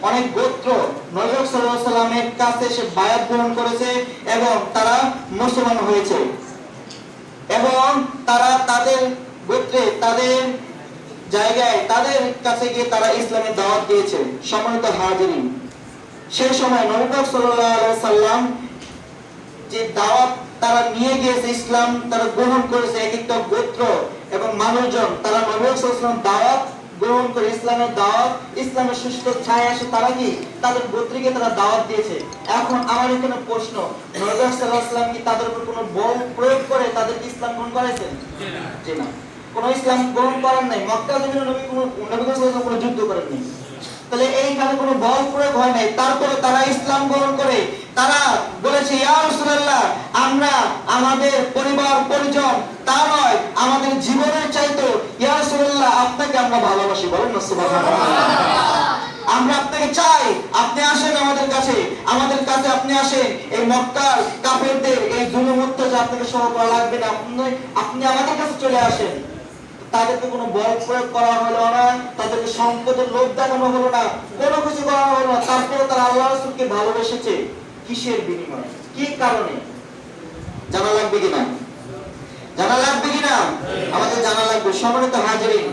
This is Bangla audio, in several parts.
অনেক গোত্র নবী সাল্লাল্লাহু আলাইহি সাল্লামের কাছে এসে বায়াত গ্রহণ করেছে এবং তারা মুসলমান হয়েছে এবং তারা তাদের গোত্রে তাদের জায়গায় তাদের কাছে গিয়ে তারা ইসলামের দাওয়াত দিয়েছে। সম্মানিত হাজিরিন, সেই সময় নবী সাল্লাল্লাহু আলাইহি সাল্লাম যে দাওয়াত তারা নিয়ে গিয়েছে, ইসলাম তারা গ্রহণ করেছে, এক একটা গোত্র এবং মানুষজন তারা নবী সাল্লাল্লাহু আলাইহি সাল্লাম দাওয়াত গ্রহণ করে ইসলামের দাওয়াত, ইসলামের সুস্থ ছায়া আসে, তারা কি তাদের গোত্রীকে তারা দাওয়াত দিয়েছে। এখন আমার এখানে প্রশ্ন, নবী সাল্লাল্লাহু আলাইহি সাল্লাম কি তাদের উপর কোনো বল প্রয়োগ করে তাদেরকে ইসলাম গ্রহণ করেছেন? জি না, কোনো ইসলাম গ্রহণ করেন নাই। মক্কা জমিনে নবী সাল্লাল্লাহু আলাইহি সাল্লাম কোনো যুদ্ধ করেননি, তাহলে এইখানে কোনো বল প্রয়োগ হয় নাই। তারপরে তারা ইসলাম গ্রহণ করে তারা বলেছে, ইয়া রাসূলুল্লাহ, আমরা আমাদের পরিবার পরিজন তা নয়, আমাদের জীবনের চাইতে ইয়া রাসূলুল্লাহ আপনাকে আমরা ভালোবাসি। বলেন না সুবহানাল্লাহ। আমরা আপনাকে চাই, আপনি আসেন আমাদের কাছে আপনি আসেন। এই মক্কার কাফেরদের এই জুলুম অত্যাচার আপনাকে সহ করা লাগবে না, আপনি আমাদের কাছে চলে আসেন। তাদেরকে কোনো বল প্রয়োগ করা হলো না, তাদেরকে সম্পদের লোভ দেখানো হলো না, কোনো কিছু করা হলো না। তারপরে তারা আল্লাহ রাসূলকে ভালোবেসেছে। কিসের বিনিময়ে, কি কারণে? জানা লাগবে কিনা? জানা লাগবে কিনা? আমাদের জানা লাগবে। সম্মানিত হাজিরিন,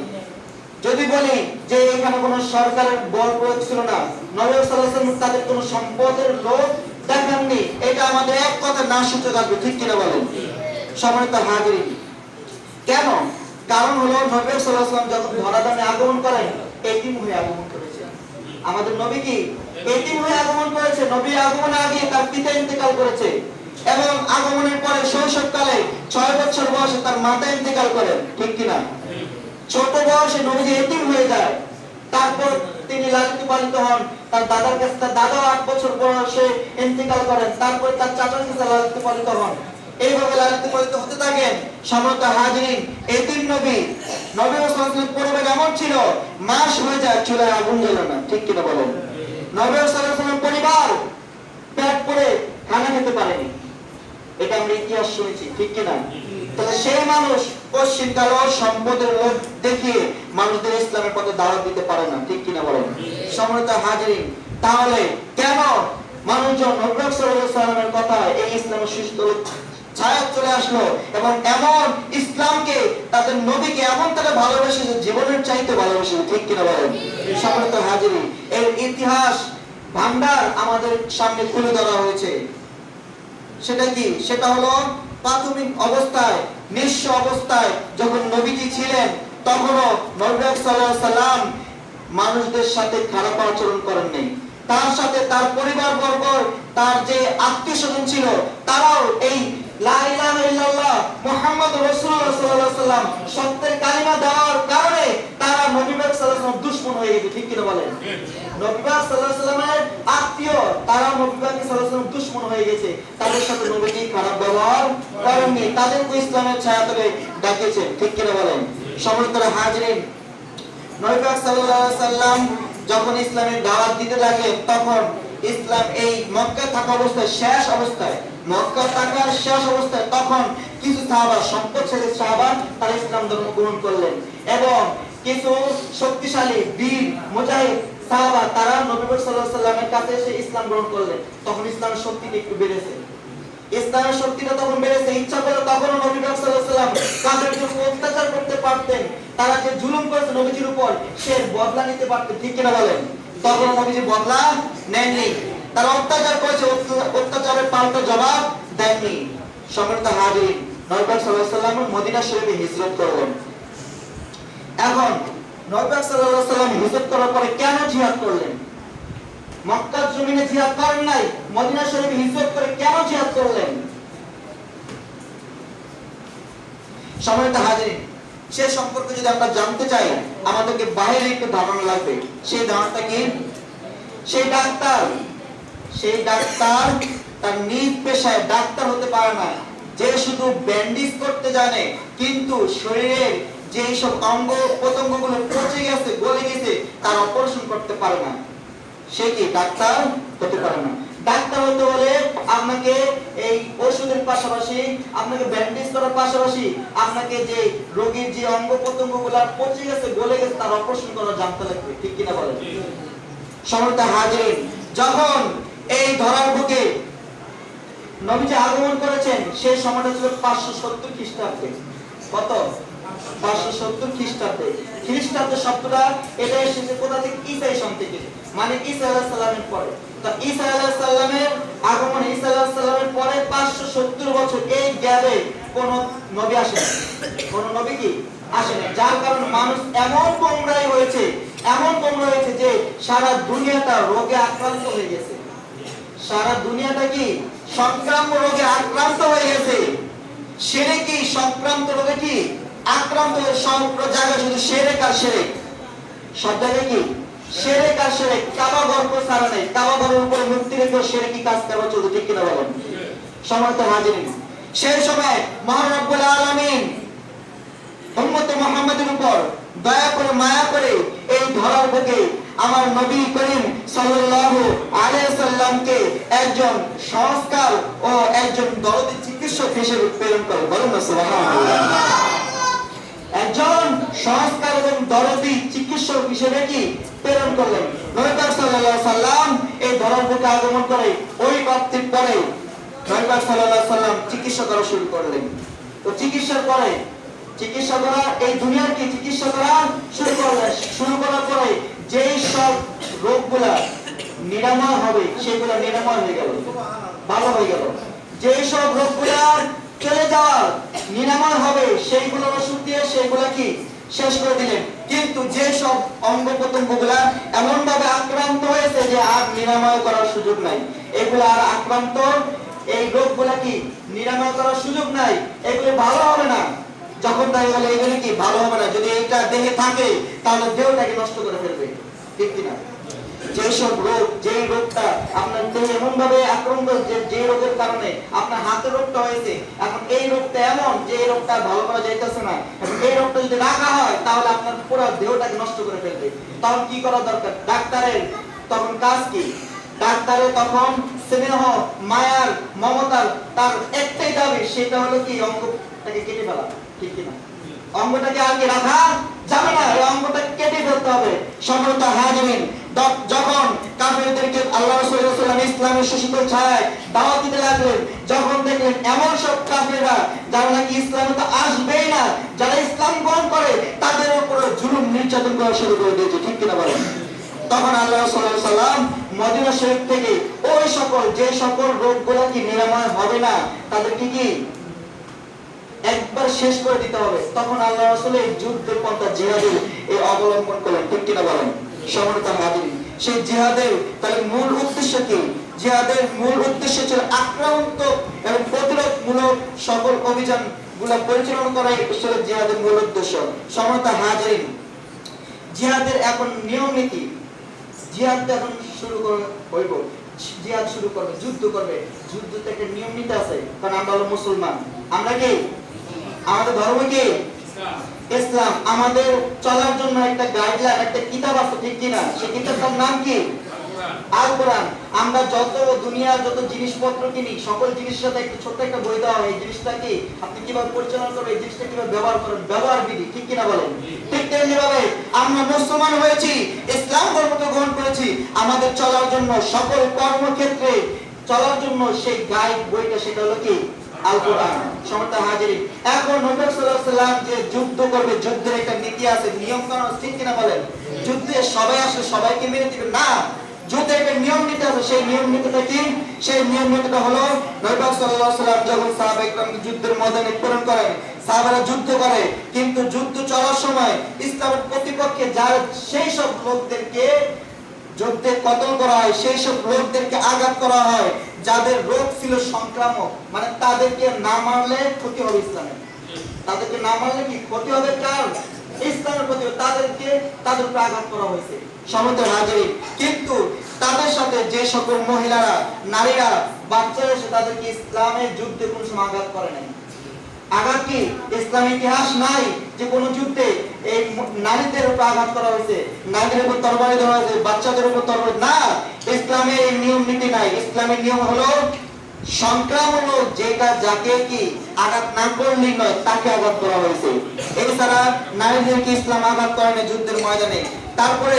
যদি বলি যে এখানে কোনো সরকারের বল প্রয়োগ ছিল না, নবী সাল্লাল্লাহু আলাইহি ওয়াসাল্লাম তাদের কোনো সম্পদের লোভ দেখাননি, এটা আমাদের এক কথা না সূচক আসবে, ঠিক কিনা বলেন? সম্মানিত হাজিরিন, কেন? কারণ হলো নবী সাল্লাল্লাহু আলাইহি ওয়াসাল্লাম যখন ধরাধামে আগমন করেন, এতিম হয়ে আগমন করেছেন। আমাদের নবী কি এতিম হয়ে আগমন করেছে? নবী আগমনের আগে তার পিতা ইন্তেকাল করেছে এবং আগমনের পরে শৈশবকালে 6 বছর বয়সে তার মাতা ইন্তেকাল করেন, ঠিক কিনা? ছোট বয়সে নবীজি এতিম হয়ে যায়। তারপর তিনি লালিত পালিত হন তার দাদার কাছে, তার দাদা 8 বছর বয়সে ইন্তেকাল করেন। তারপর তার চাচার কাছে লালিত পালিত হন। এইভাবে লালিত পালিত হতে থাকেন। সম্মানিত হাজিরিন, এতিম নবী সাল্লাল্লাহু আলাইহি ওয়াসাল্লাম পরিবার এমন ছিল, মাস হয়ে যায় চুলায় আগুন জ্বলে না, ঠিক কিনা বলেন? নবী সাল্লাল্লাহু আলাইহি ওয়াসাল্লাম পরিবার পেট পরে খানা খেতে পারেনি, এটা আমরা ইতিহাস শুনেছি, ঠিক কিনা? তাহলে সেই মানুষ পশ্চিমকাল সম্পদের লোভ দেখিয়ে মানুষদের ইসলামের পথে দাওয়াত দিতে পারে না, ঠিক কিনা বলেন? সম্মানিত হাজিরিন, তাহলে কেন মানুষজন নবী সাল্লাল্লাহু আলাইহি ওয়াসাল্লামের কথা এই ইসলামের সুস্থ ছায়া চলে আসলো এবং এমন ইসলামকে তাদের নবীকে এমন তারা ভালোবেসেছে, জীবনের চাইতে ভালোবেসেছে, ঠিক কিনা বলেন? সম্মানিত হাজিরিন, এর ইতিহাস ভান্ডার আমাদের সামনে তুলে ধরা হয়েছে। সেটা কি? সেটা হলো প্রাথমিক অবস্থায়, নিঃস্ব অবস্থায় যখন নবীজি ছিলেন, তখনও নবী সাল্লাল্লাহু আলাইহি সাল্লাম মানুষদের সাথে খারাপ আচরণ করেননি। তার সাথে তার পরিবারবর্গ, তার যে আত্মীয়স্বজন ছিল, তারাও এই লা ইলাহা ইল্লাল্লাহ মুহাম্মাদুর রাসূলুল্লাহ সাল্লাল্লাহু আলাইহি সাল্লাম সত্যের কালিমা দেওয়ার কারণে তারা নবী সাল্লাল্লাহু আলাইহি সাল্লামের দুশমন হয়ে গেছে, ঠিক কিনা বলেন? নবী সাল্লাল্লাহু আলাইহি সাল্লামের আত্মীয়, তারা নবী সাল্লাল্লাহু আলাইহি সাল্লামের দুশমন হয়ে গেছে। তাদের সাথে নবীজি খারাপ ব্যবহার করেননি, তাদেরকে ইসলামের ছায়াতলে ডাকেছেন, ঠিক কিনা বলেন? সম্মানিত হাজিরিন, নবী সাল্লাল্লাহু আলাইহি সাল্লাম যখন ইসলামের দাওয়াত দিতে লাগলেন, তখন ইসলাম এই মক্কা থাকা অবস্থায়, শেষ অবস্থায়, মক্কা থাকার শেষ অবস্থায়, তখন কিছু সাহাবা, সম্পদশালী সাহাবা তারা ইসলাম ধর্ম গ্রহণ করলেন এবং কিছু শক্তিশালী বীর মুজাহিদ সাহাবা তারা নবী সাল্লাল্লাহু আলাইহি সাল্লামের কাছে এসে ইসলাম গ্রহণ করলেন। তখন ইসলামের শক্তিটা একটু বেড়েছে, ইসলামের শক্তিটা তখন বেড়েছে। ইচ্ছা করলে তখন নবী সাল্লাল্লাহু আলাইহি সাল্লাম কাফেরদের উপর অত্যাচার করতে পারতেন, তারা যে জুলুম করেছে নবীজির উপর সে বদলা নিতে পারতেন, ঠিক কিনা বলেন? তখন নবীজি বদলা নেননি, তারা অত্যাচার করেছে, অত্যাচারের পাল্টা জবাব দেননি। সম্মানিত হাজিরিন, নবী সাল্লাল্লাহু আলাইহি সাল্লাম মদিনা শরীফে হিজরত করলেন। এখন নবী সাল্লাল্লাহু আলাইহি সাল্লাম হিজরত করার পরে কেন জিহাদ করলেন? মক্কার জমিনে জিহাদ করেন নাই, মদিনা শরীফে হিজরত করে কেন জিহাদ করলেন? সম্মানিত হাজিরিন, সে সম্পর্কে যদি আমরা জানতে চাই, আমাদেরকে বাইরে একটু ধারণা লাগবে। সেই ধারণাটা কি? সেই ডাক্তার তার নিজ পেশায় ডাক্তার হতে পারে না, যে শুধু ব্যান্ডেজ করতে জানে কিন্তু শরীরের যে সব অঙ্গ প্রত্যঙ্গগুলো পচে গেছে, গলে গেছে, তার অপারেশন করতে পারে না, সে কি ডাক্তার হতে পারে না। ডাক্তার হতে হলে আপনাকে এই ওষুধের পাশাপাশি, আপনাকে ব্যান্ডেজ করার পাশাপাশি, আপনাকে যে রোগীর যে অঙ্গ প্রত্যঙ্গগুলো পচে গেছে, গলে গেছে, তার অপারেশন করা জানতে লাগবে, ঠিক কিনা বলেন? সম্মানিত হাজিরিন, যখন এই ধরার বুকে নবীজি আগমন করেছেন সেই সময়টা ছিল 570 খ্রিস্টাব্দে। কত? 570 খ্রিস্টাব্দে। খ্রিস্টাব্দ শব্দটা এটা এসেছে কোথা থেকে? ঈসা সন থেকে, মানে ঈসা আলাইহিস সালামের পরে। তো ঈসা আলাইহিস সালামের আগমন, ঈসা আলাইহিস সালামের পরে 570 বছর এই গ্যাপে কোন নবী আসেন, কোন নবী কি আসেন, যার কারণে মানুষ এমন গোমরাহ হয়েছে, এমন গোমরাহ হয়েছে যে সারা দুনিয়াটা রোগে আক্রান্ত হয়ে গেছে। সারা দুনিয়াটা কি সংক্রামক রোগে আক্রান্ত হয়ে গেছে। শিরকি সংক্রান্ত রোগে কি আক্রান্ত হয়ে সব জায়গায় শুধু শিরক আর শিরক, সব জায়গায় কি শিরক আর শিরক। কাবা ঘর কো ছাড়া নেই, কাবা ঘরের উপরে মূর্তি রেখে শিরকি কাজ করা চলছে, ঠিক কিনা বলেন? সম্মানিত হাজিরিন, সেই সময় মহান রব্বুল আলামিন উম্মতে মুহাম্মাদের উপর দয়া করে মায়া করে এই ধরার বুকে আমার নবী করিম সাল্লাল্লাহু আলাইহি সাল্লামকে একজন সংস্কার ও একজন দরদি চিকিৎসক হিসেবে প্রেরণ করেন। বলুন না সুবহানাল্লাহ। একজন সংস্কার এবং দরদি চিকিৎসক হিসেবে কি প্রেরণ করলেন। নবী পাক সাল্লাল্লাহু আলাইহি সাল্লাম এই ধরার বুকে আগমন করে ওই প্রাপ্তির পরে নবী পাক সাল্লাল্লাহু আলাইহি সাল্লাম চিকিৎসা করা শুরু করলেন। তো চিকিৎসার পরে চিকিৎসা করা এই দুনিয়ার কি চিকিৎসা করা শুরু করার পরে যেই সব রোগগুলা নিরাময় হবে সেগুলা নিরাময় হয়ে গেল, ভালো হয়ে গেল। যেই সব রোগগুলা চলে যাওয়ার নিরাময় হবে সেইগুলো ওষুধ দিয়ে সেইগুলা কি শেষ করে দিলেন। কিন্তু যে সব অঙ্গ প্রত্যঙ্গগুলা এমন ভাবে আক্রান্ত হয়েছে যে আর নিরাময় করার সুযোগ নাই, এগুলা আর আক্রান্ত, এই রোগগুলা কি নিরাময় করার সুযোগ নাই, এগুলো ভালো হবে না। যখন তাই বলে এগুলো কি ভালো হবে না, যদি এটা দেহে থাকে তাহলে দেহটাকে নষ্ট করে ফেলবে, ঠিক কিনা? যেসব রোগ, যেই রোগটা আপনার দেহে এমন ভাবে আক্রান্ত, যে রোগের কারণে আপনার হাতের রোগটা হয়েছে, এখন এই রোগটা এমন যে এই রোগটা ভালো করা যাইতেছে না, এখন এই রোগটা যদি রাখা হয় তাহলে আপনার পুরো দেহটাকে নষ্ট করে ফেলবে। তখন কি করা দরকার? ডাক্তারের তখন কাজ কি? ডাক্তারের তখন স্নেহ, মায়ার, মমতার তার একটাই দাবি, সেটা হলো কি অঙ্গটাকে কেটে ফেলা, ঠিক কিনা? অঙ্গটাকে আগে রাখা যাবে না, এই অঙ্গটাকে কেটে ফেলতে হবে। সম্মানিত হাজিরিন, যখন কাফেরদেরকে আল্লাহ রাসূল সাল্লাল্লাহু আলাইহি ওয়াসাল্লাম ইসলামের সুশীতল ছায়ায় দাওয়াত দিতে লাগলেন, যখন দেখলেন এমন সব কাফেররা যারা নাকি ইসলামে তো আসবেই না, যারা ইসলাম গ্রহণ করে তাদের উপর জুলুম নির্যাতন করা শুরু করে দিয়েছে, ঠিক কিনা বলেন? তখন আল্লাহ রাসূল সাল্লাল্লাহু আলাইহি ওয়াসাল্লাম মদিনা শরীফ থেকে ওই সকল যে সকল রোগগুলো কি নিরাময় হবে না তাদেরকে কি একবার শেষ করে দিতে হবে, তখন আল্লাহ রাসূল এই যুদ্ধের পন্থা জিহাদের এই অবলম্বন করলেন, ঠিক কিনা বলেন? সম্মানিত হাজিরিন, সেই জিহাদের তাহলে মূল উদ্দেশ্য কি? জিহাদের মূল উদ্দেশ্য ছিল আক্রান্ত এবং প্রতিরোধমূলক সকল অভিযান গুলা পরিচালনা করাই ছিল জিহাদের মূল উদ্দেশ্য। সম্মানিত হাজিরিন, জিহাদের এখন নিয়ম নীতি, জিহাদ এখন শুরু হইব, জিহাদ শুরু করবে, যুদ্ধ করবে, যুদ্ধতে একটা নিয়ম নীতি আছে। কারণ আমরা হলো মুসলমান, আমরা কি, আমাদের ধর্ম কি ইসলাম, আমাদের চলার জন্য একটা গাইডলাইন, একটা কিতাব আছে, ঠিক কিনা? সেই কিতাবটার নাম কি? আল কোরআন। আমরা যত দুনিয়ার যত জিনিসপত্র কিনি, সকল জিনিসের সাথে একটা ছোট্ট একটা বই দেওয়া হয়, এই জিনিসটা কি আপনি কিভাবে পরিচালনা করবেন, এই জিনিসটা কিভাবে ব্যবহার করবেন, ব্যবহার বিধি, ঠিক কিনা বলেন? ঠিক তেমনি ভাবে আমরা মুসলমান হয়েছি, ইসলাম ধর্মকে গ্রহণ করেছি, আমাদের চলার জন্য সকল কর্মক্ষেত্রে চলার জন্য সেই গাইড বইটা সেটা হলো কি আল কোরআন। সম্মানিত হাজিরিন, এখন নবী সাল্লাল্লাহু আলাইহি ওয়াসাল্লাম যে যুদ্ধ করবে, যুদ্ধের একটা নীতি আছে, নিয়ম কানুন, ঠিক কিনা বলেন? যুদ্ধে সবাই আসলে সবাইকে মেরে দিবে না, যুদ্ধে একটা নিয়ম নীতি আছে। সেই নিয়ম নীতিটা কি? সেই নিয়ম নীতিটা হলো নবী সাল্লাল্লাহু আলাইহি ওয়াসাল্লাম যখন সাহাবায়ে কেরামকে যুদ্ধের ময়দানে প্রেরণ করেন, সাহাবারা যুদ্ধ করে, কিন্তু যুদ্ধ চলার সময় ইসলামের প্রতিপক্ষে যারা সেই সব লোকদেরকে যুদ্ধে কতল করা হয়, সেই সব লোকদেরকে আঘাত করা হয় যাদের রোগ ছিল সংক্রামক, মানে তাদেরকে না মারলে ক্ষতি হবে ইসলামের, তাদেরকে না মারলে কি ক্ষতি হবে, কার? ইসলামের প্রতি, তাদেরকে তাদের উপর আঘাত করা হয়েছে। সম্মানিত হাজিরিন, কিন্তু তাদের সাথে যে সকল মহিলারা, নারীরা, বাচ্চারা এসে তাদেরকে ইসলামের যুদ্ধে কোন সময় আঘাত করে নাই। আঘাত কি ইসলামের ইতিহাস নাই যে কোন যুদ্ধে এই নারীদের উপর আঘাত করা হয়েছে, নারীদের উপর তরবারি ধরা হয়েছে, বাচ্চাদের উপর তরবারি, না, ইসলামের এই নিয়ম নীতি নাই। ইসলামের নিয়ম হলো সংক্রামক, যেটা যাকে কি আঘাত না করলেই নয় তাকে আঘাত করা হয়েছে, এছাড়া নারীদেরকে ইসলাম আঘাত করে না যুদ্ধের ময়দানে। তারপরে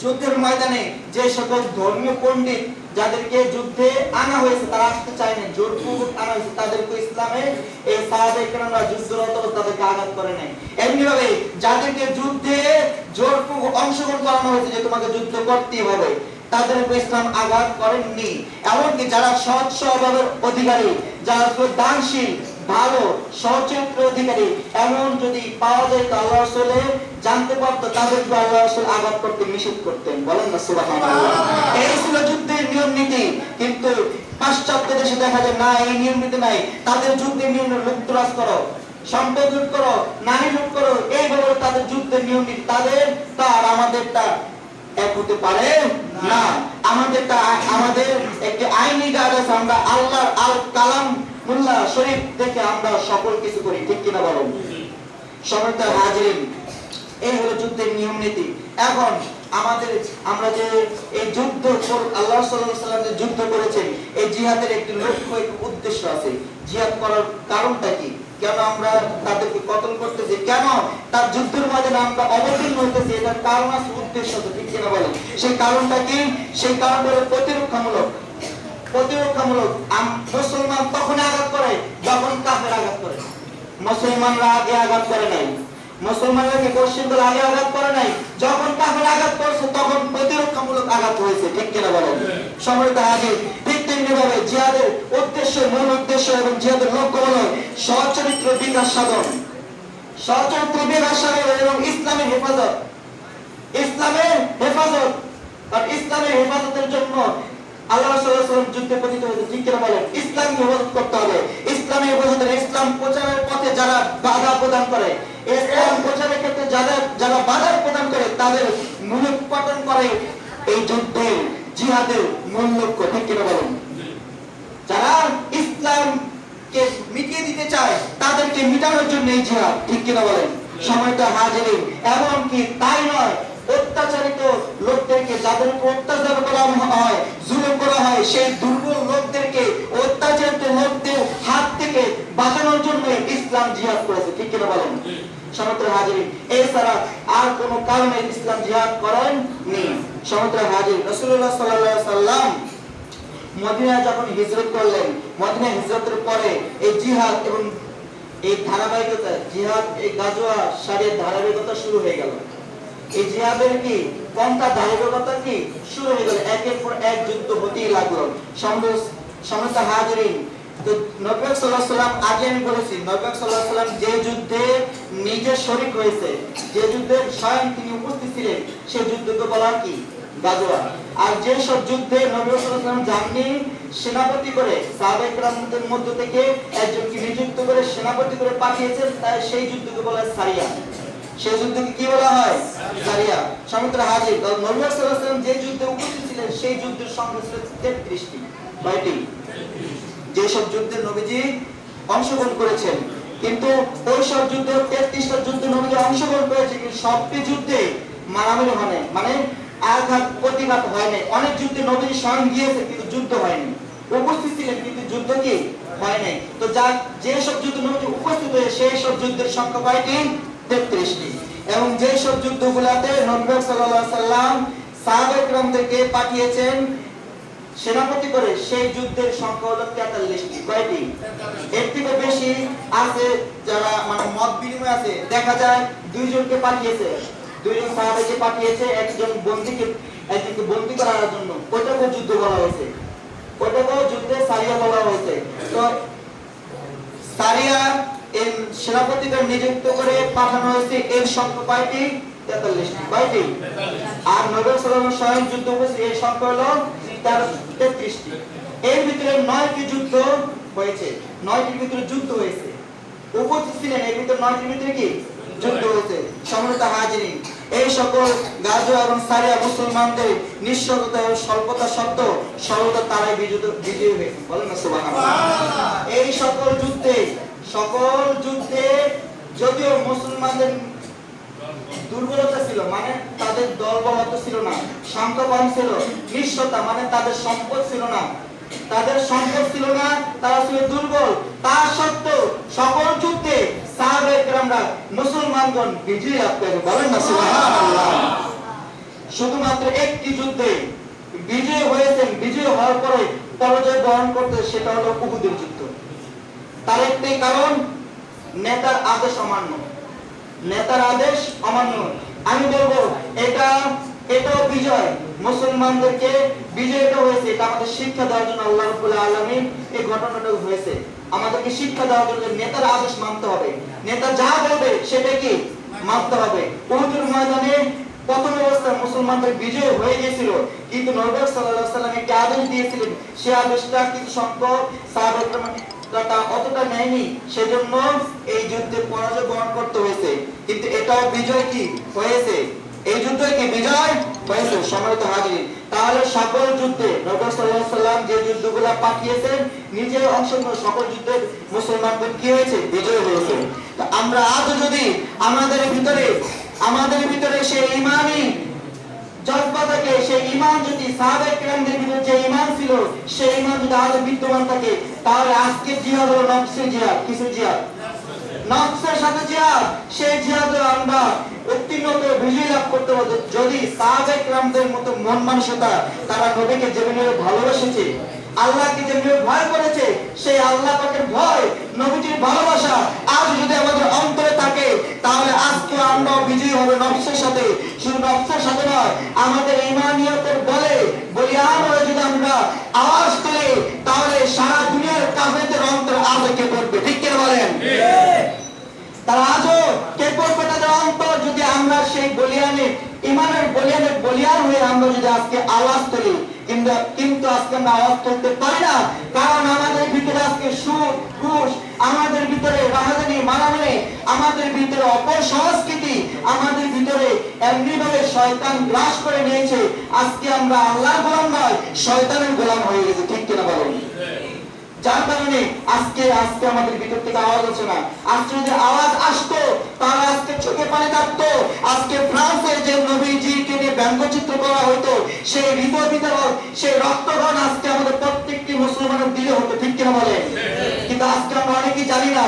যুদ্ধের ময়দানে যে সকল ধর্মীয় পণ্ডিত যাদেরকে যুদ্ধে আনা হয়েছে তারা আসতে চায় না, জোরপূর্বক আনা হয়েছে, তাদেরকে ইসলামে এই সাহাবায়ে কেরামরা যুদ্ধরত তাদেরকে আঘাত করে নাই। এমনি ভাবে যাদেরকে যুদ্ধে জোরপূর্বক অংশগ্রহণ করানো হয়েছে যে তোমাকে যুদ্ধ করতেই হবে, তাদেরকে ইসলাম আঘাত করেননি। এমনকি যারা সৎ স্বভাবের অধিকারী, যারা দানশীল, ভালো সচরিত্র অধিকারী এমন যদি পাওয়া যায় তো আল্লাহ রাসূল জানতে পারতো, তাদেরকে আল্লাহ রাসূল আঘাত করতে নিষেধ করতেন। বলেন না সুবহানাল্লাহ। এই ছিল যুদ্ধের নিয়ম নীতি। কিন্তু পাশ্চাত্য দেশে দেখা যায় না, এই নিয়ম নীতি নাই। তাদের যুদ্ধের নিয়ম লুটতরাজ করো, সম্পদ লুট করো, নারী লুট করো, এইভাবে তাদের যুদ্ধের নিয়ম নীতি। তাদের তার আমাদেরটা এক হতে পারে না। আমাদের একটি আইনি কাজ আছে, আমরা আল্লাহর আল কালাম মুল্লাহ শরীফ দেখে আমরা সকল কিছু করি, ঠিক কিনা বলেন? সম্মানিত হাজিরিন, এই হলো যুদ্ধের নিয়ম নীতি। এখন আমরা যে এই যুদ্ধ আল্লাহ সাল্লাল্লাহু আলাইহি ওয়াসাল্লাম যে যুদ্ধ করেছেন, এই জিহাদের একটি লক্ষ্য, একটি উদ্দেশ্য আছে। জিহাদ করার কারণটা কি? কেন আমরা তাদেরকে কতল করতেছি, কেন তার যুদ্ধের ময়দানে আমরা অবতীর্ণ হইতেছি, এটার কারণ আছে, উদ্দেশ্য আছে, ঠিক কিনা বলেন? সেই কারণটা কি? সেই কারণ হলো প্রতিরক্ষামূলক। মুসলমান তখন আঘাত করে যখন কাফের আঘাত করে। মুসলমানরা আগে আঘাত করে নাই, মুসলমানরা কি পশ্চিমবঙ্গ আগে আঘাত করে নাই, যখন কাফের আঘাত করছে তখন প্রতিরক্ষামূলক আঘাত হয়েছে, ঠিক কিনা বলেন? সম্মানিত হাজির, ঠিক তেমনি ভাবে জিহাদের উদ্দেশ্য, মূল উদ্দেশ্য এবং জিহাদের লক্ষ্য হলো সচরিত্র বিকাশ সাধন, এবং ইসলামের হেফাজত। আর ইসলামের হেফাজতের জন্য আল্লাহ রাসূল সাল্লাল্লাহু আলাইহি ওয়াসাল্লাম যুদ্ধে পতিত হয়েছে, ঠিক কিনা বলেন? ইসলামকে হেফাজত করতে হবে। ইসলামের হেফাজতের, ইসলাম প্রচারের পথে যারা বাধা প্রদান করে, ইসলাম প্রচারের ক্ষেত্রে যারা বাধা প্রদান করে, তাদের মূলোৎপাটন করে এই যুদ্ধের, জিহাদের মূল লক্ষ্য, ঠিক কিনা বলেন? যারা ইসলামকে মিটিয়ে দিতে চায় তাদেরকে মিটানোর জন্য এই জিহাদ, ঠিক কিনা বলেন? সম্মানিত হাজিরিন, এমনকি তাই নয়, অত্যাচারিত লোকদেরকে, যাদের উপর অত্যাচার করা হয়, জুলুম করা হয়, সেই দুর্বল লোকদেরকে, অত্যাচারিত লোকদের হাত থেকে বাঁচানোর জন্য ইসলাম জিহাদ করেছে, ঠিক কিনা বলেন? সম্মানিত হাজিরিন, এছাড়া আর কোনো কারণে ইসলাম জিহাদ করেননি। সম্মানিত হাজিরিন, রাসূলুল্লাহ সাল্লাল্লাহু আলাইহি ওয়াসাল্লাম মদিনায় যখন হিজরত করলেন, মদিনা হিজরতের পরে এই জিহাদ এবং এই ধারাবাহিকতা, জিহাদ, এই গাজওয়া সারির ধারাবাহিকতা শুরু হয়ে গেল। এই জিহাদের কি পন্থা ধারাবাহিকতা কি শুরু হয়ে গেল, একের পর এক যুদ্ধ হতেই লাগলো। সম্মানিত হাজিরিন, তো নবী সাল্লাল্লাহু আলাইহি ওয়াসাল্লাম, আগে আমি বলেছি, নবী সাল্লাল্লাহু আলাইহি ওয়াসাল্লাম যে যুদ্ধে নিজে শরীক হয়েছে, যে যুদ্ধে স্বয়ং তিনি উপস্থিত ছিলেন, সেই যুদ্ধকে বলা কি গাজওয়া। আর যে সব যুদ্ধে নবী সাল্লাল্লাহু আলাইহি ওয়াসাল্লাম যাননি, সেনাপতি করে সাহাবায়ে কেরামদের মধ্য থেকে একজনকে নিযুক্ত করে সেনাপতি করে পাঠিয়েছেন, তাই সেই যুদ্ধকে বলা হয় সারিয়া। সেই যুদ্ধকে কি বলা হয়? সারিয়া। সম্মানিত হাজির, নবী সাল্লাল্লাহু আলাইহি ওয়াসাল্লাম যে যুদ্ধে উপস্থিত ছিলেন, সেই যুদ্ধের সংখ্যা ছিল 33টি। কয়টি? যে সব যুদ্ধে নবীজি অংশগ্রহণ করেছেন, কিন্তু ওই সব যুদ্ধে 33টা যুদ্ধে নবীজি অংশগ্রহণ করেছে, কিন্তু সবটি যুদ্ধে মারামারি হয় নাই, মানে আঘাত প্রতিঘাত হয় নাই। অনেক যুদ্ধে নবীজি স্বয়ং গিয়েছে কিন্তু যুদ্ধ হয়নি, উপস্থিত ছিলেন কিন্তু যুদ্ধ কি হয় নাই। তো যে সব যুদ্ধে নবীজি উপস্থিত হয়েছে, সেই সব যুদ্ধের সংখ্যা কয়টি? 33টি। এবং যে সব যুদ্ধগুলোতে নবী সাল্লাল্লাহু আলাইহি ওয়াসাল্লাম সাহাবায়ে কেরামদেরকে পাঠিয়েছেন সেনাপতি করে, সেই যুদ্ধের সংখ্যা হলো 43টি। কয়টি? এর থেকে বেশি আছে, যারা মানে মত বিনিময় আছে, দেখা যায় দুইজনকে পাঠিয়েছে, দুইজন সাহাবাকে পাঠিয়েছে একজনকে বন্দী করার জন্য। ওইটাকে যুদ্ধ বলা হয়েছে, ওইটাকে যুদ্ধে সারিয়া বলা হয়েছে। তো সারিয়া এই সেনাপতিকে নিযুক্ত করে পাঠানো হয়েছে, এর সংখ্যা কয়টি? 43টি। কয়টি? আর নবী সাল্লাল্লাহু আলাইহি ওয়াসাল্লাম স্বয়ং যুদ্ধ করেছে, এর সংখ্যা হলো 33টি। এর ভিতরে 9টি যুদ্ধ হয়েছে, 9টির ভিতরে যুদ্ধ হয়েছে, উপস্থিত ছিলেন এর ভিতরে 9টির ভিতরে কি যুদ্ধ হয়েছে। সম্মানিত হাজিরিন, এই সকল গাজওয়া এবং সারিয়া মুসলমানদের নিঃস্বতা এবং স্বল্পতা সত্ত্বেও সরলতা তারাই বিজয়ী হয়েছে। বলেন না সুবহানাল্লাহ। এই সকল যুদ্ধে যদিও মুসলমানদের দুর্বলতা ছিল, মানে তাদের দলবলতা ছিল না, সংখ্যা কম ছিল, নিঃস্বতা মানে তাদের সম্পদ ছিল না, তারা ছিল দুর্বল, তা সত্ত্বেও সকল যুদ্ধে সাহাবায়ে কেরামরা মুসলমানগণ বিজয়ী লাভ করেছে। বলেন না সুবহানাল্লাহ। শুধুমাত্র একটি যুদ্ধে বিজয় হয়েছেন, বিজয় হওয়ার পরে পরাজয় বরণ করতে, সেটা হলো উহুদের যুদ্ধ। তার একটি কারণ, নেতার আদেশ অমান্য। নেতার আদেশ অমান্য। আমি বলবো এটাও বিজয়, মুসলমানদেরকে বিজয়টা হয়েছে। এটা আমাদের শিক্ষা দেওয়ার জন্য আল্লাহ রাব্বুল আলামিন এই ঘটনাটা হয়েছে। আমাদেরকে শিক্ষা দেওয়ার জন্য নেতার আদেশ মানতে হবে। নেতা যা বলবে সেটা কি মানতে হবে। উহুদের ময়দানে প্রথম অবস্থায় মুসলমানদের বিজয় হয়ে গিয়েছিল, কিন্তু নবী সাল্লাল্লাহু আলাইহি ওয়াসাল্লাম একটি আদেশ দিয়েছিলেন। সেই আদেশটা কিছু সংখ্যক সাহাবারা অতটা নেয়নি, সেজন্য এই যুদ্ধে পরাজয় বরণ করতে হয়েছে। কিন্তু এটাও বিজয় কি হয়েছে, এই যুদ্ধে কি বিজয় হয়েছে। সম্মানিত হাজির, তাহলে সকল যুদ্ধে নবী সাল্লাল্লাহু আলাইহি ওয়াসাল্লাম যে যুদ্ধগুলা পাঠিয়েছেন, নিজে অংশগ্রহণ সকল যুদ্ধে মুসলমানদের কি হয়েছে, বিজয় হয়েছে। তো আমরা আজ যদি আমাদের ভিতরে সেই ঈমানি জজ্বা থাকে, সেই ঈমান যদি সাহাবায়ে কেরামদের ভিতরে যে ঈমান ছিল, সেই ঈমান যদি আজ বিদ্যমান থাকে, তাহলে আজকের জিহাদ হলো নফসের জিহাদ। কিসের জিহাদ? নফসের সাথে জিহাদ। সেই জিহাদে আমরা উত্তীর্ণ হয়ে বিজয় লাভ করতে পারবো যদি সাহাবায়ে কেরামদের মতো মন মানসিকতা, তারা নবীকে যেভাবে ভালোবেসেছে, আল্লাহকে যেভাবে ভয় করেছে, সেই আল্লাহ পাকের ভয়, নবীজির ভালোবাসা আজ যদি আমাদের অন্তরে থাকে, তাহলে আজকে আমরা বিজয়ী হবে নফসের সাথে। শুধু নফসের সাথে নয়, আমাদের ঈমানিয়তের বলে বলিয়ান হয়ে যদি আমরা আওয়াজ তুলি, তাহলে সারা দুনিয়ার কাফেরদের অন্তর আজ কে পড়বে। ঠিক কি বলেন? তারা আজও কে পড়বে তাদের অন্তর, যদি আমরা সেই বলিয়ানে ঈমানের বলিয়ান হয়ে আমরা যদি আজকে আওয়াজ তুলি। কিন্তু আজকে আমরা আওয়াজ তুলতে পারি না, কারণ আমাদের ভিতরে আজকে সুদ, ঘুষ, আমাদের ভিতরে রাহাজানি, মারামারি, আমাদের ভিতরে অপসংস্কৃতি, আমাদের ভিতরে এমনিভাবে শয়তান গ্রাস করে নিয়েছে। আজকে আমরা আল্লাহর গোলাম নয়, শয়তানের গোলাম হয়ে গেছে। ঠিক কিনা বলেন? যার কারণে আজকে আমাদের ভিতর থেকে আওয়াজ আসে না। আজকে যদি আওয়াজ আসতো, তাহলে আজকে চোখে পানি থাকতো। আজকে ফ্রান্সের যে নবীজিকে নিয়ে ব্যঙ্গচিত্র করা হতো, সেই হৃদয় বিতরণ, সেই রক্তদান আজকে আমাদের প্রত্যেকটি মুসলমানের দিলে হতো। ঠিক কিনা বলে? কিন্তু আজকে আমরা অনেকেই জানি না।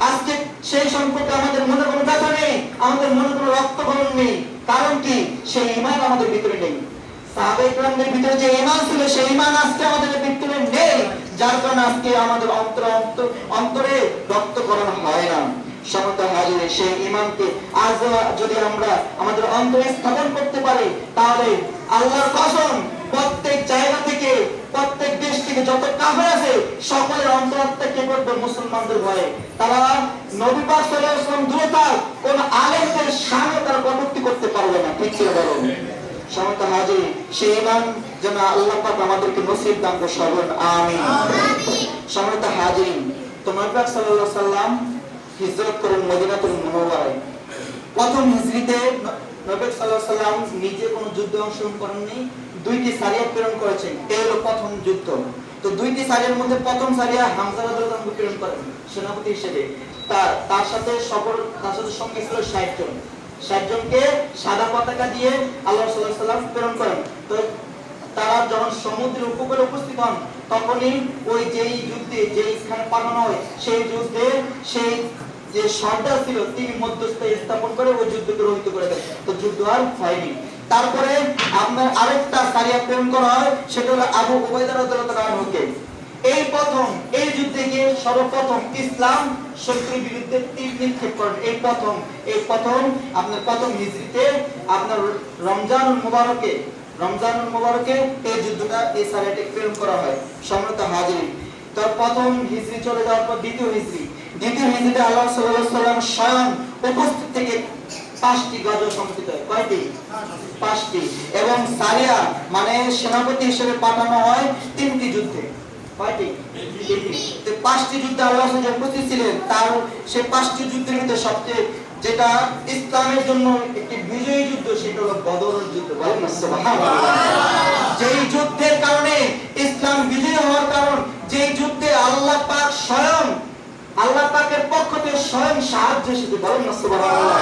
আজকে সেই সম্পর্কে আমাদের মনে কোনো ব্যথা নেই, আমাদের মনে কোনো রক্তক্ষরণ নেই। কারণ কি? সেই ঈমান আমাদের ভিতরে নেই। সাহাবায়ে কেরামদের ভিতরে যে ঈমান ছিল, সেই ঈমান আজকে আমাদের ভিতরে নেই, যার কারণে আজকে আমাদের অন্তরে রক্তক্ষরণ হয় না। সম্মানিত হাজির, সেই ঈমানকে আজ যদি আমরা আমাদের অন্তরে স্থাপন করতে পারি, তাহলে আল্লাহর কসম, প্রত্যেক জায়গা থেকে, প্রত্যেক দেশ থেকে যত কাফের আছে, সকলের অন্তরাত্মা কে করবে? মুসলমানদের ভয়ে। তারা নবী পাক সাল্লাল্লাহু আলাইহি ওয়াসাল্লাম দূরে থাক, কোন আলেমদের সামনে তারা কটূক্তি করতে পারবে না। ঠিক কি বলেন? সম্মানিত হাজির, সেই ঈমান যেন আল্লাহ পাক আমাদেরকে নসিব দান করুন। আমিন। সম্মানিত হাজির, তো নবী পাক সাল্লাল্লাহু আলাইহি ওয়াসাল্লাম হিজরত করেন মদিনাতুল মুনাওয়ারায়। প্রথম হিজরিতে নবী পাক সাল্লাল্লাহু আলাইহি ওয়াসাল্লাম নিজে কোনো যুদ্ধে অংশগ্রহণ করেননি, দুইটি সারিয়া প্রেরণ করেছেন। এই হলো প্রথম যুদ্ধ। তো দুইটি সারিয়ার মধ্যে প্রথম সারিয়া হামজা রাদিয়াল্লাহু আনহু প্রেরণ করেন সেনাপতি হিসেবে। তার সাথে সঙ্গে ছিল 60 জন। 60 জনকে সাদা পতাকা দিয়ে আল্লাহ রাসূল সাল্লাল্লাহু আলাইহি ওয়াসাল্লাম প্রেরণ করেন। তো তারা যখন সমুদ্রের উপকূলে উপস্থিত হন, তখনই ওই যেই যুদ্ধে যেই স্থানে পাঠানো হয়, সেই যুদ্ধে সেই যে সর্দার ছিল, তিনি মধ্যস্থ স্থাপন করে ওই যুদ্ধকে রহিত করে দেন। তো যুদ্ধ আর হয়নি। তারপরে আপনার আরেকটা সারিয়া প্রেরণ করা হয়, সেটা হলো আবু উবাইদা রাদিয়াল্লাহু আনহুকে। এই যুদ্ধে গিয়ে সর্বপ্রথম ইসলাম শত্রুর বিরুদ্ধে তীর নিক্ষেপ করেন। এই প্রথম আপনার প্রথম হিজরিতে আপনার রমজানুল মুবারকে এই যুদ্ধটা, এই সারিয়াটা প্রেরণ করা হয়। সম্মানিত হাজির, তার প্রথম হিজরি চলে যাওয়ার পর দ্বিতীয় হিজরিতে আল্লাহ সাল্লাল্লাহু আলাইহি ওয়াসাল্লাম স্বয়ং উপস্থিত থেকে 5টি গজল সংঘটিত হয়। কয়টি? 5টি। এবং সারিয়া মানে সেনাপতি হিসেবে পাঠানো হয় 3টি যুদ্ধে। কয়টি? 3টি। 5টি যুদ্ধে আল্লাহ সাল্লাল্লাহু উপস্থিত ছিলেন। তার সেই 5টি যুদ্ধের ভিতরে সবচেয়ে যেটা ইসলামের জন্য একটি বিজয়ী যুদ্ধ, সেটা হলো বদরের যুদ্ধ। বলেন না সুবহানাল্লাহ। যেই যুদ্ধের কারণে ইসলাম বিজয়ী হওয়ার কারণ, যেই যুদ্ধে আল্লাহ পাক স্বয়ং, আল্লাহ পাকের পক্ষ থেকে স্বয়ং সাহায্য এসেছে। বলেন না সুবহানাল্লাহ।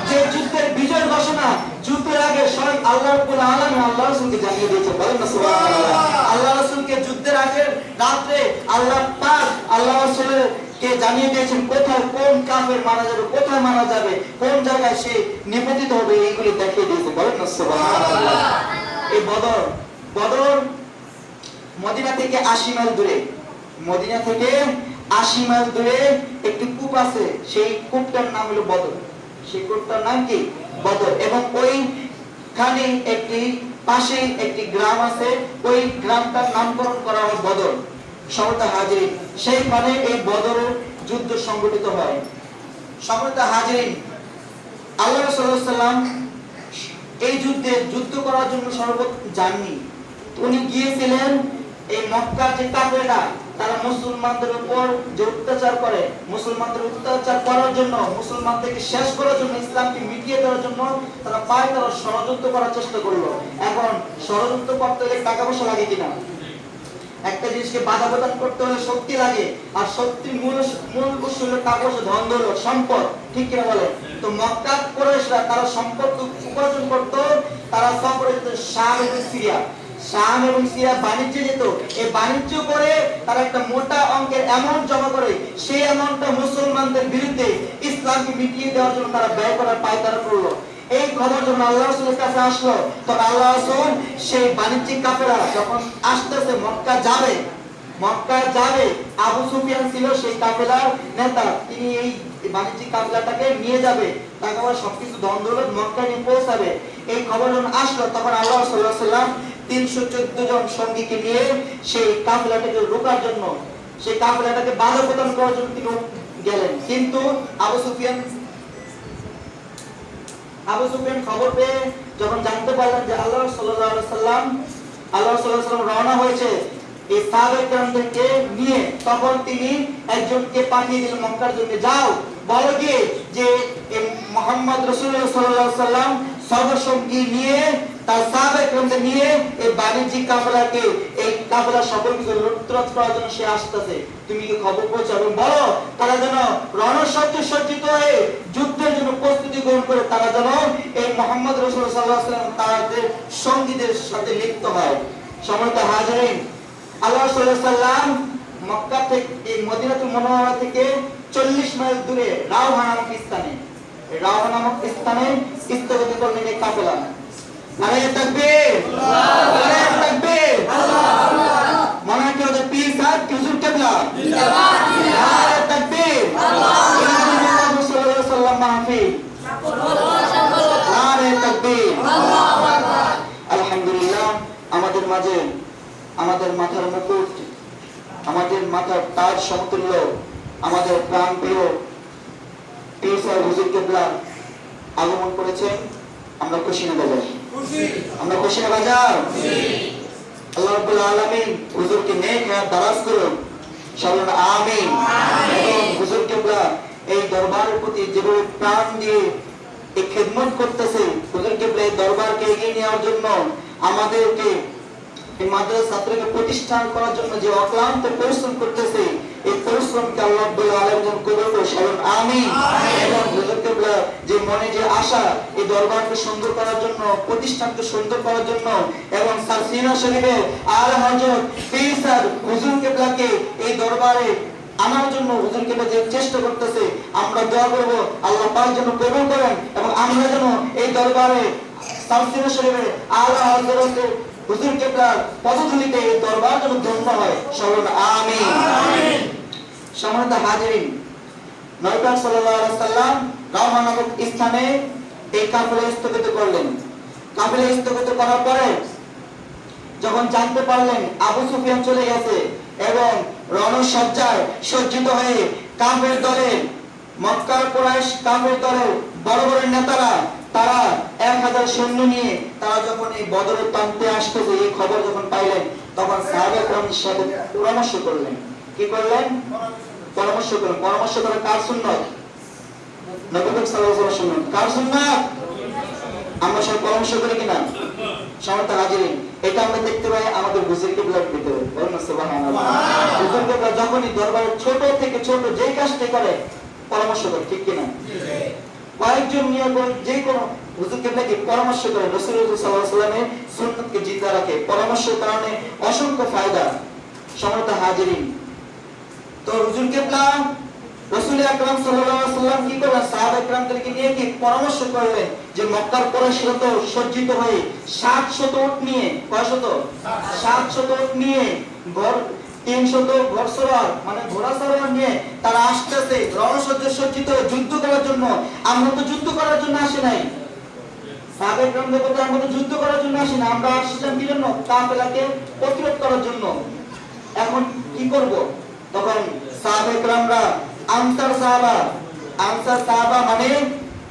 যে যুদ্ধের বিজয়ের ঘোষণা যুদ্ধের আগে স্বয়ং আল্লাহ রাব্বুল আলামিন আল্লাহ রাসূলকে জানিয়ে দিয়েছে। বলেন না সুবহানাল্লাহ। আল্লাহ রাসূলকে যুদ্ধের আগের রাতে আল্লাহ পাক আল্লাহ রাসূলের কে জানিয়ে দিয়েছেন কোথায় কোন কাফের মারা যাবে, কোথায় মারা যাবে, কোন জায়গায় সে নিপতিত হবে, এইগুলি দেখিয়ে দিয়েছে। বলেন না সুবহানাল্লাহ। এই বদর মদিনা থেকে 80 মাইল দূরে, মদিনা থেকে 80 মাইল দূরে একটি কূপ আছে, সেই কূপটার নাম হলো বদর। সেই কূপটার নাম কি? বদর। এবং ওইখানে একটি পাশে একটি গ্রাম আছে, ওই গ্রামটার নামকরণ করা হয় বদর। সম্মানিত হাজিরিন, সেইখানে এই বদরের যুদ্ধ সংগঠিত হয়। সম্মানিত হাজিরিন, আল্লাহ রাসূল সাল্লাল্লাহু আলাইহি ওয়াসাল্লাম এই যুদ্ধ করার জন্য সর্বপ্রথম যাননি। উনি গিয়েছিলেন এই মক্কার যে কাফেররা, তারা মুসলমানদের উপর যে অত্যাচার করে, মুসলমানদের অত্যাচার করার জন্য, মুসলমানদেরকে শেষ করার জন্য, ইসলামকে মিটিয়ে দেওয়ার জন্য তারা ষড়যন্ত্র করার চেষ্টা করলো। এখন ষড়যন্ত্র করতে হলে টাকা পয়সা লাগে কিনা? একটা জিনিসকে বাধা প্রদান করতে হলে শক্তি লাগে, আর শক্তির মূল উৎস হলো টাকা পয়সা, ধন দৌলত, সম্পদ। ঠিক কিনা বলে? তো মক্কা কুরাইশরা তারা সম্পদ উপার্জন করত, তারা সফরে যেত শাম এবং সিরিয়া। শাম এবং সিরিয়া বাণিজ্যে যেত। এই বাণিজ্য করে তারা একটা মোটা অঙ্কের অ্যামাউন্ট জমা করে, সেই অ্যামাউন্টটা মুসলমানদের বিরুদ্ধে ইসলামকে মিটিয়ে দেওয়ার জন্য তারা ব্যয় করার পায়তারা করলো। এই খবর যখন আল্লাহ রাসূলের কাছে আসলো, তখন আল্লাহ রাসূল সেই বাণিজ্যিক কাফেররা যখন আসতেছে মক্কা যাবে, আবু সুফিয়ান ছিল সেই কাফেলার নেতা। তিনি এই বাণিজ্যিক কাফেলাটাকে নিয়ে যাবে, তাকে আবার সবকিছু ধন দৌলত মক্কা নিয়ে পৌঁছাবে। এই খবর যখন আসলো, তখন আল্লাহ রাসূল সাল্লাল্লাহু আলাইহি ওয়াসাল্লাম 314 জন সঙ্গীকে নিয়ে সেই কাফেলাটাকে রোকার জন্য, সেই কাফেলাটাকে বাধা প্রদান করার জন্য তিনি গেলেন। কিন্তু আবু সুফিয়ান খবর পেয়ে যখন জানতে পারলেন যে আল্লাহ সাল্লাল্লাহু আলাইহি ওয়াসাল্লাম রওনা হয়েছে এই সাহাবায়ে কেরামদেরকে নিয়ে, তখন তিনি একজনকে পাঠিয়ে দিলেন মক্কার জন্য, যাও বলো গিয়ে যে মুহাম্মদ রাসূলুল্লাহ সাল্লাল্লাহু আলাইহি ওয়াসাল্লাম সর্বসঙ্গী নিয়ে, তার সাহাবায়ে কেরামদের নিয়ে এই বাণিজ্যিক কাফেলাকে, এই কাফেলা সকলকে লুটতরাজ করার জন্য সে আসতেছে। তুমি কি খবর পৌঁছাও এবং বলো তারা যেন রণসজ্জে সজ্জিত হয়ে যুদ্ধের জন্য প্রস্তুতি গ্রহণ করে, তারা যেন এই মুহাম্মদ রাসূলুল্লাহ সাল্লাল্লাহু আলাইহি ওয়াসাল্লাম তাদের সঙ্গীদের সাথে লিপ্ত হয়। সম্মানিত হাজিরিন, আল্লাহ রাসূল সাল্লাল্লাহু আলাইহি ওয়াসাল্লাম মক্কা থেকে মদিনাতুল মুনাওয়ারা থেকে 40 মাইল দূরে রাওহা নামক স্থানে স্থগিত করলেন এই কাফেলা। নারে তাকবীর, নারে তাকবীর, মনে কি ওদের পীর সাহেব হুজুর কিবলা জিন্দাবাদ, নারে তাকবীর, মুহাম্মদ সাল্লাল্লাহু আলাইহি ওয়াসাল্লাম মাহফিল, নারে তাকবীর, আল্লাহু আকবার। আলহামদুলিল্লাহ, আমাদের মাঝে আমাদের মাথার মুকুট, আমাদের মাথার তাজ সমতুল্য, আমাদের প্রাণপ্রিয় পীর সাহেব হুজুর কিবলা আগমন করেছেন। আমরা খুশি না বাজার? আমরা খুশি না বাজার? আল্লাহ রাব্বুল আলামিন হুজুরকে নেক হায়াত দারাজ করুন, বলুন আমিন। এবং হুজুর কিবলা এই দরবারের প্রতি যেভাবে প্রাণ দিয়ে এই খেদমত করতেছে, হুজুর কিবলা এই দরবারকে এগিয়ে নেওয়ার জন্য, আমাদেরকে এই মাদ্রাসা ছাত্রকে প্রতিষ্ঠান করার জন্য যে অক্লান্ত পরিশ্রম করতেছে, এই পরিশ্রমকে আল্লাহ রাব্বুল আলামিন কবুল করুন, বলুন আমিন। এবং হুজুর কিবলা যে মনে যে আশা এই দরবারকে সুন্দর করার জন্য, প্রতিষ্ঠানকে সুন্দর করার জন্য, এবং সারসিনা শরীফে আলা হযরত পীর সাহেব হুজুর কিবলাকে এই দরবারে আনার জন্য হুজুর কিবলা যে চেষ্টা করতেছে, আমরা দোয়া করব আল্লাহ পাক যেন কবুল করেন, এবং আমরা যেন এই দরবারে সারসিনা শরীফে আলা হযরত হুজুর কিবলার পদধূলিতে এই দরবার যেন ধন্য হয়, বলুন আমিন। সম্মানিত হাজিরিন, নবী পাক সাল্লাল্লাহু আলাইহি ওয়াসাল্লাম রাওহা নামক স্থানে এই কাফেলা স্থগিত করলেন। কাফেলা স্থগিত করার পরে যখন জানতে পারলেন আবু সুফিয়ান চলে গেছে এবং রণসজ্জায় সজ্জিত হয়ে কাফের দলের, মক্কার কুরাইশ কাফের দলের বড় বড় নেতারা, তারা 1000 সৈন্য নিয়ে তারা যখন এই বদরের প্রান্তে আসতেছে, এই খবর যখন পাইলেন, তখন সাহাবায়ে কেরামের সাথে পরামর্শ করলেন। কি করলেন? পরামর্শ করলেন। পরামর্শ করে কার সুন্নাত? নবী পাক সাল্লাল্লাহু আলাইহি ওয়াসাল্লাম সুন্নাত। কার সুন্নাত? আমরা সব পরামর্শ করি কিনা? সম্মানিত হাজিরিন, এটা আমরা দেখতে পাই আমাদের হুজুর কিবলার ভিতরে। বলুন সুবহানাল্লাহ। হুজুর কিবলা যখনই দরবারে ছোট থেকে ছোট যেই কাজটি করে পরামর্শ করে, ঠিক কিনা? কয়েকজন নিয়ে যে কোনো হুজুর কিবলাকে পরামর্শ করে, রাসূলুল্লাহ সাল্লাল্লাহু আলাইহি ওয়াসাল্লামের সুন্নাতকে জিন্দা রাখে। পরামর্শের কারণে অসংখ্য ফায়দা। সম্মানিত হাজিরিন, তো হুজুর কিবলা রাসূল আকরাম সাল্লাল্লাহু আলাইহি ওয়াসাল্লাম কি করলেন? সাহাবা একরামদেরকে নিয়ে কি পরামর্শ করলেন যে মক্কার কুরাইশরা তো সজ্জিত হয়ে 700 উট নিয়ে, কয়শত? 700 উট নিয়ে 300 ঘোড়সওয়ার মানে ঘোড়াসওয়ার নিয়ে তারা আসতেছে রণসজ্জা সজ্জিত হয়ে যুদ্ধ করার জন্য। আমরা তো যুদ্ধ করার জন্য আসি নাই, সাহাবা একরামদের কথা, আমরা তো যুদ্ধ করার জন্য আসি না, আমরা আসছিলাম কি জন্য? কাফেলাকে প্রতিরোধ করার জন্য। এখন কি করব? তখন সাহাবা একরামরা আনসার সাহাবা মানে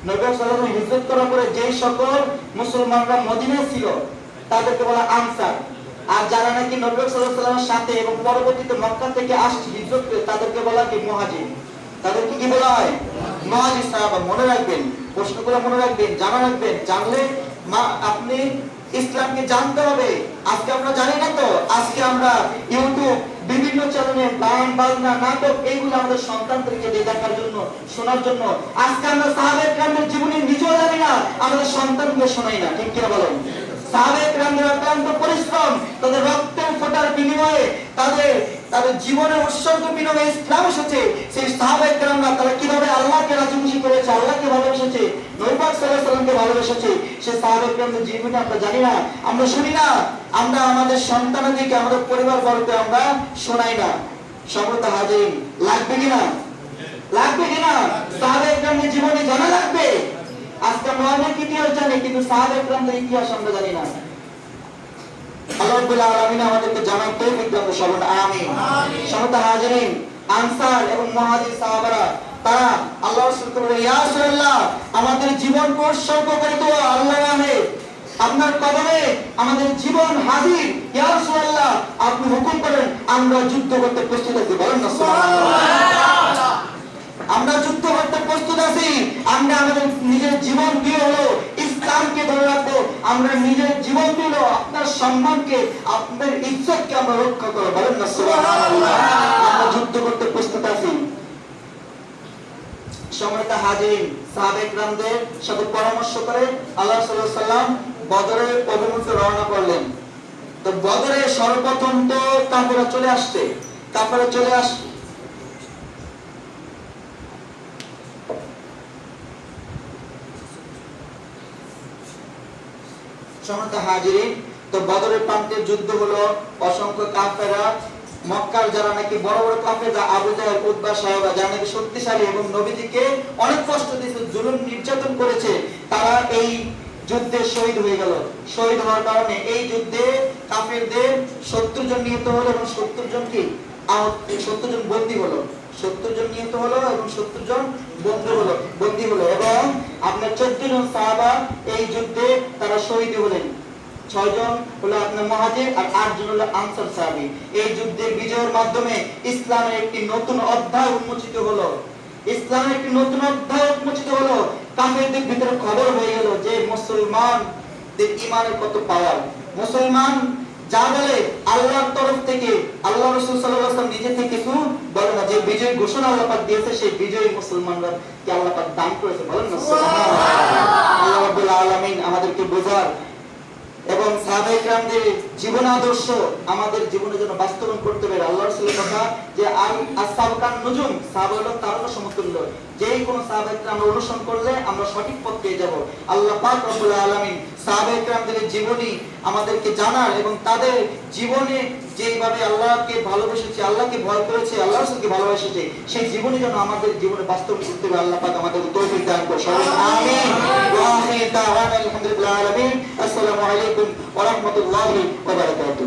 নবী সাল্লাল্লাহু আলাইহি ওয়াসাল্লাম হিজরত করার পরে যেই সকল মুসলমানরা মদিনায় ছিল তাদেরকে বলা আনসার। আর যারা নাকি নবী সাল্লাল্লাহু আলাইহি ওয়াসাল্লামের সাথে এবং পরবর্তীতে মক্কা থেকে আসছে হিজরত করে তাদেরকে বলা কি? মুহাজির। তাদেরকে কি বলা হয়? মুহাজির সাহাবা। মনে রাখবেন, প্রশ্নগুলো মনে রাখবেন, জানা রাখবেন, জানলে আপনি ইসলামকে জানতে হবে। আজকে আমরা জানি না তো, আজকে আমরা ইউটিউব বিভিন্ন চ্যানেলে গান বাজনা নাটক এইগুলো আমাদের সন্তানদেরকে দেখার জন্য, শোনার জন্য। আজকে আমরা সাহাবা একরামদের জীবনী নিজেও জানি না, আমাদের সন্তানকে শোনাই না। ঠিক কিনা বলেন? সাহাবা একরামদের অক্লান্ত পরিশ্রম, তাদের রক্তের ফোঁটার বিনিময়ে, তাদের জীবনের উৎসর্গ বিনিময়ে ইসলাম এসেছে। সেই সাহাবা একরামরা তারা কিভাবে আল্লাহকে রাজি খুশি করেছে, আল্লাহকে ভালোবেসেছে, নবী পাক সাল্লাল্লাহু আলাইহি ওয়াসাল্লামকে ভালোবেসেছে, সেই সাহাবা একরামদের জীবনী আমরা জানি না, আমরা শুনি না, আমরা আমাদের সন্তানদেরকে, আমাদের পরিবারবর্গকে আমরা শোনাই না। সম্মানিত হাজিরিন, লাগবে কিনা? লাগবে কিনা? সাহাবা একরামদের জীবনী জানা লাগবে। আজকে আমরা অনেক ইতিহাস জানি, কিন্তু সাহাবা একরামদের ইতিহাস আমরা জানি না। আল্লাহ রাব্বুল আলামিন আমাদেরকে জানার তৌফিক দান করুন। আমিন। সম্মানিত হাজিরিন, আনসার এবং মুহাজির সাহাবারা তারা আল্লাহর রাসূলকে বলে, ইয়া রাসূলুল্লাহ, আমাদের জীবন উৎসর্গ করে দেব আল্লাহর নামে, আপনার কদমে আমাদের জীবন হাজির। ইয়া রাসূলুল্লাহ, আপনি হুকুম করেন, আমরা যুদ্ধ করতে প্রস্তুত আছি। বলেন না সুবহানাল্লাহ। আমরা যুদ্ধ করতে প্রস্তুত আছি। আমরা আমাদের নিজের জীবন দিয়ে হলো ইসলামকে ধরে রাখবো, আমরা নিজের জীবন দিয়ে হলো আপনার সম্মানকে, আপনার ইজ্জতকে আমরা রক্ষা করব। বলেন না সুবহানাল্লাহ। আমরা যুদ্ধ করতে প্রস্তুত আছি। সম্মানিত হাজিরিন, সাহাবা একরামদের সাথে পরামর্শ করে আল্লাহ সাল্লাল্লাহু আলাইহি ওয়াসাল্লাম বদরের অভিমুখে রওনা করলেন। তো বদরে সর্বপ্রথম তো কাফেররা চলে আসছে। সম্মানিত হাজিরিন, তো বদরের প্রান্তে যুদ্ধ হলো। অসংখ্য কাফেররা, মক্কার যারা নাকি বড় বড় কাফেররা, আবু জাহেল, উতবা সাহেবা, যারা নাকি শক্তিশালী এবং নবীজিকে অনেক কষ্ট দিয়েছে, জুলুম নির্যাতন করেছে, তারা এই যুদ্ধে শহীদ হয়ে গেল। শহীদ হওয়ার কারণে এই যুদ্ধে কাফেরদের 70 জন নিহত হলো এবং 70 জন কি 70 জন বন্দী হলো। 70 জন নিহত হলো এবং 70 জন বন্দী হলো এবং আপনার 14 জন সাহাবা এই যুদ্ধে তারা শহীদ হলেন। 6 জন হলো আপনার মুহাজির আর 8 জন হলো আনসার সাহাবী। এই যুদ্ধে বিজয়ের মাধ্যমে ইসলামের একটি নতুন অধ্যায় উন্মোচিত হলো। কাফেরদের ভিতরে খবর হয়ে গেল যে মুসলমানদের ঈমানের কত পাওয়ার। মুসলমান যা বলে আল্লাহর তরফ থেকে, আল্লাহ রাসূল সাল্লাল্লাহু আলাইহি ওয়াসাল্লাম নিজে থেকে কিছু বলে না। যে বিজয় ঘোষণা আল্লাহ পাক দিয়েছে, সেই বিজয়ী মুসলমানরা কি আল্লাহ পাক দান করেছে। বলেন না সুবহানাল্লাহ। আল্লাহ রাব্বুল আলামিন আমাদেরকে বোঝার এবং সাহাবা একরামদের জীবন আদর্শ আমাদের জীবনে যেন বাস্তবায়ন করতে পারে। আল্লাহ রাসূলের কথা যে আসহাবুকান নুজুম, সাহাবা হলো তারকা সমতুল্য। যেই কোন সাহাবা একরাম আমরা অনুসরণ করলে আমরা সঠিক পথ পেয়ে যাব। আল্লাহ পাক রব্বুল আলামিন সাহাবা একরামদের জীবনী আমাদেরকে জানার এবং তাদের জীবনে যেইভাবে আল্লাহকে ভালোবেসেছে, আল্লাহকে ভয় করেছে, আল্লাহ রাসূলকে ভালোবেসেছে, সেই জীবনী যেন আমাদের জীবনে বাস্তবায়ন করতে পারে। আল্লাহ পাক আমাদেরকে তৌফিক দান করুন। আমিন। ওয়া আখিরু দাওয়ানা আলহামদুলিল্লাহি রাব্বিল আলামিন। আসসালামু আলাইকুম ওয়া রাহমাতুল্লাহি ওয়া বারাকাতুহু।